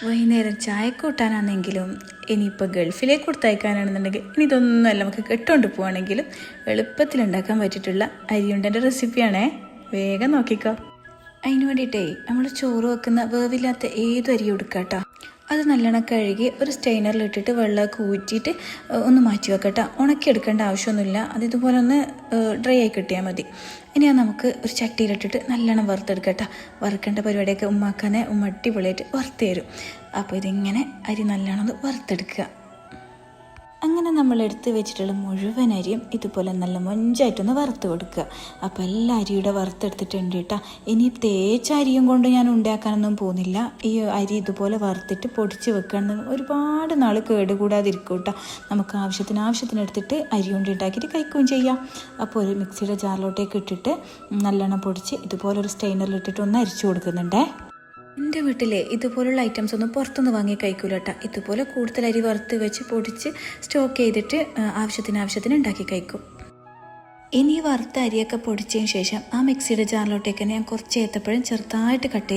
വൈകുന്നേരം ചായ കൂട്ടാനാണെങ്കിലും ഇനിയിപ്പോൾ ഗൾഫിലേക്ക് കൊടുത്തയക്കാനാണെന്നുണ്ടെങ്കിൽ ഇനി ഇതൊന്നുമല്ല നമുക്ക് കെട്ടുകൊണ്ട് പോവുകയാണെങ്കിലും എളുപ്പത്തിൽ ഉണ്ടാക്കാൻ പറ്റിയിട്ടുള്ള അരിയുണ്ടൻ്റെ റെസിപ്പിയാണേ. വേഗം നോക്കിക്കോ. അതിന് വേണ്ടിയിട്ടേ നമ്മൾ ചോറ് വെക്കുന്ന വേവില്ലാത്ത ഏത് അരി എടുക്കാം കേട്ടോ. അത് നല്ലോണം കഴുകി ഒരു സ്റ്റെയിനറിലിട്ടിട്ട് വെള്ളമൊക്കെ ഊറ്റിയിട്ട് ഒന്ന് മാറ്റി വെക്കട്ടോ. ഉണക്കിയെടുക്കേണ്ട ആവശ്യമൊന്നുമില്ല. അത് ഇതുപോലെ ഒന്ന് ഡ്രൈ ആയി കിട്ടിയാൽ മതി. ഇനി നമുക്ക് ഒരു ചട്ടിയിലിട്ടിട്ട് നല്ലോണം വറുത്തെടുക്കട്ടോ. വറുക്കേണ്ട പരിപാടിയൊക്കെ ഉമ്മാക്കാനെ അടിപൊളിയായിട്ട് വറുത്ത് തരും. അപ്പോൾ ഇതിങ്ങനെ അരി നല്ലോണം ഒന്ന് വറുത്തെടുക്കുക. അങ്ങനെ നമ്മൾ എടുത്ത് വെച്ചിട്ടുള്ള മുഴുവൻ അരിയും ഇതുപോലെ നല്ല മൊഞ്ചായിട്ടൊന്ന് വറുത്ത് കൊടുക്കുക. അപ്പോൾ എല്ലാ അരിയുടെ വറുത്തെടുത്തിട്ടുണ്ട് കേട്ടോ. ഇനി തേച്ച അരിയും കൊണ്ട് ഞാൻ ഉണ്ടാക്കാനൊന്നും പോകുന്നില്ല. ഈ അരി ഇതുപോലെ വറുത്തിട്ട് പൊടിച്ച് വെക്കുകയാണെന്ന് ഒരുപാട് നാൾ കേടുകൂടാതിരിക്കും കേട്ടോ. നമുക്ക് ആവശ്യത്തിന് എടുത്തിട്ട് അരി കൊണ്ട് ഉണ്ടാക്കിയിട്ട് കഴിക്കുകയും ചെയ്യാം. അപ്പോൾ ഒരു മിക്സിയുടെ ജാറിലോട്ടേക്ക് ഇട്ടിട്ട് നല്ലോണം പൊടിച്ച് ഇതുപോലെ ഒരു സ്റ്റെയിനറിലിട്ടിട്ട് ഒന്ന് അരിച്ചു കൊടുക്കുന്നുണ്ടേ. എൻ്റെ വീട്ടിലെ ഇതുപോലുള്ള ഐറ്റംസ് ഒന്നും പുറത്തുനിന്ന് വാങ്ങി കഴിക്കൂല കേട്ടോ. ഇതുപോലെ കൂടുതൽ അരി വറുത്ത് വെച്ച് പൊടിച്ച് സ്റ്റോക്ക് ചെയ്തിട്ട് ആവശ്യത്തിന് ഉണ്ടാക്കി കഴിക്കും. ഇനി വറുത്ത അരിയൊക്കെ പൊടിച്ചതിന് ശേഷം ആ മിക്സിയുടെ ജാറിലോട്ടേക്ക് തന്നെ ഞാൻ കുറച്ച് ഈത്തപ്പഴം ചെറുതായിട്ട് കട്ട്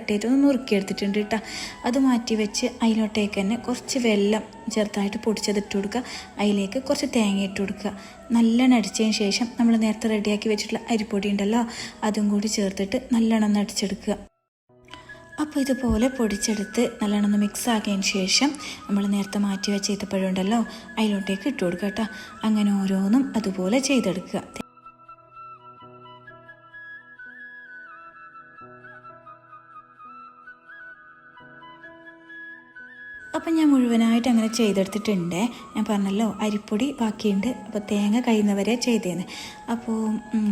ചെയ്തിട്ട് ഒന്ന് നുറുക്കിയെടുത്തിട്ടുണ്ട് കേട്ടോ. അത് മാറ്റി വെച്ച് അതിലോട്ടേക്ക് തന്നെ കുറച്ച് വെള്ളം ചെറുതായിട്ട് പൊടിച്ചതിട്ട് കൊടുക്കുക. അതിലേക്ക് കുറച്ച് തേങ്ങ ഇട്ട് കൊടുക്കുക. നല്ലോണം അടിച്ചതിന് ശേഷം നമ്മൾ നേരത്തെ റെഡിയാക്കി വെച്ചിട്ടുള്ള അരിപ്പൊടി ഉണ്ടല്ലോ അതും കൂടി ചേർത്തിട്ട് നല്ലോണം ഒന്ന് അടിച്ചെടുക്കുക. അപ്പോൾ ഇതുപോലെ പൊടിച്ചെടുത്ത് നല്ലോണം ഒന്ന് മിക്സ് ആക്കിയതിന് ശേഷം നമ്മൾ നേരത്തെ മാറ്റി വെച്ച ഈത്തപ്പഴം ഉണ്ടല്ലോ അതിലോട്ടേക്ക് ഇട്ട് കൊടുക്കുക കേട്ടോ. അങ്ങനെ ഓരോന്നും അതുപോലെ ചെയ്തെടുക്കുക. അപ്പം ഞാൻ മുഴുവനായിട്ട് അങ്ങനെ ചെയ്തെടുത്തിട്ടുണ്ട്. ഞാൻ പറഞ്ഞല്ലോ അരിപ്പൊടി ബാക്കിയുണ്ട്. അപ്പോൾ തേങ്ങ കഴിയുന്നവരെ ചെയ്തേന്ന്. അപ്പോൾ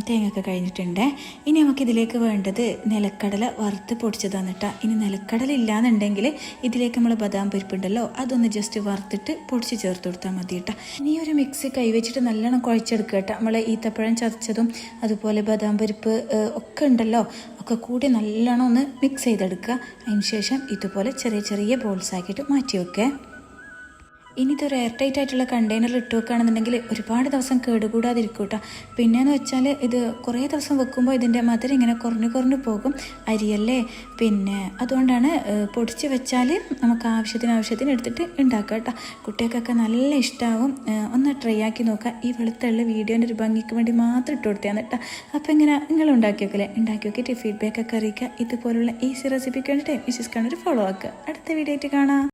തേങ്ങയൊക്കെ കഴിഞ്ഞിട്ടുണ്ട്. ഇനി നമുക്കിതിലേക്ക് വേണ്ടത് നിലക്കടല വറുത്ത് പൊടിച്ചതാണ് കേട്ടോ. ഇനി നിലക്കടല ഇല്ലാന്നുണ്ടെങ്കിൽ ഇതിലേക്ക് നമ്മൾ ബദാം പരിപ്പുണ്ടല്ലോ അതൊന്ന് ജസ്റ്റ് വറുത്തിട്ട് പൊടിച്ച് ചേർത്ത് കൊടുത്താൽ മതി കേട്ടോ. ഇനി ഒരു മിക്സ് കൈവച്ചിട്ട് നല്ലോണം കുഴച്ചെടുക്കുക കേട്ടോ. നമ്മൾ ഈത്തപ്പഴം ചതച്ചതും അതുപോലെ ബദാം പരിപ്പ് ഒക്കെ ഉണ്ടല്ലോ ഒക്കെ കൂടി നല്ലോണം ഒന്ന് മിക്സ് ചെയ്തെടുക്കുക. അതിന് ശേഷം ഇതുപോലെ ചെറിയ ബോൾസ് ആക്കിയിട്ട് മാറ്റി വെക്കുക. ഇനി ഇതൊരു എയർ ടൈറ്റ് ആയിട്ടുള്ള കണ്ടെയ്നറിൽ ഇട്ട് വെക്കുകയാണെന്നുണ്ടെങ്കിൽ ഒരുപാട് ദിവസം കേടുകൂടാതിരിക്കും കേട്ടോ. പിന്നെയെന്ന് വെച്ചാൽ ഇത് കുറേ ദിവസം വെക്കുമ്പോൾ ഇതിൻ്റെ മധുരം ഇങ്ങനെ കുറഞ്ഞു പോകും. അരിയല്ലേ, പിന്നെ അതുകൊണ്ടാണ് പൊടിച്ച് വെച്ചാൽ നമുക്ക് ആവശ്യത്തിന് എടുത്തിട്ട് ഉണ്ടാക്കുക കേട്ടോ. കുട്ടികൾക്കൊക്കെ നല്ല ഇഷ്ടമാവും. ഒന്ന് ട്രൈ ആക്കി നോക്കുക. ഈ വെളുത്തുള്ള വീഡിയോൻ്റെ ഒരു ഭംഗിക്ക് വേണ്ടി മാത്രം ഇട്ട് കൊടുത്തതാണ് കേട്ടോ. അപ്പോൾ ഇങ്ങനെ നിങ്ങൾ ഉണ്ടാക്കി നോക്കിയിട്ട് ഫീഡ്ബാക്ക് ഒക്കെ അറിയിക്കുക. ഇതുപോലുള്ള ഈസി റെസിപ്പിക്ക് വേണ്ടിയിട്ട് മിസ്സിസ് കണ്ണൂർ ഫോളോ ആക്കുക. അടുത്ത വീഡിയോ ആയിട്ട് കാണാം.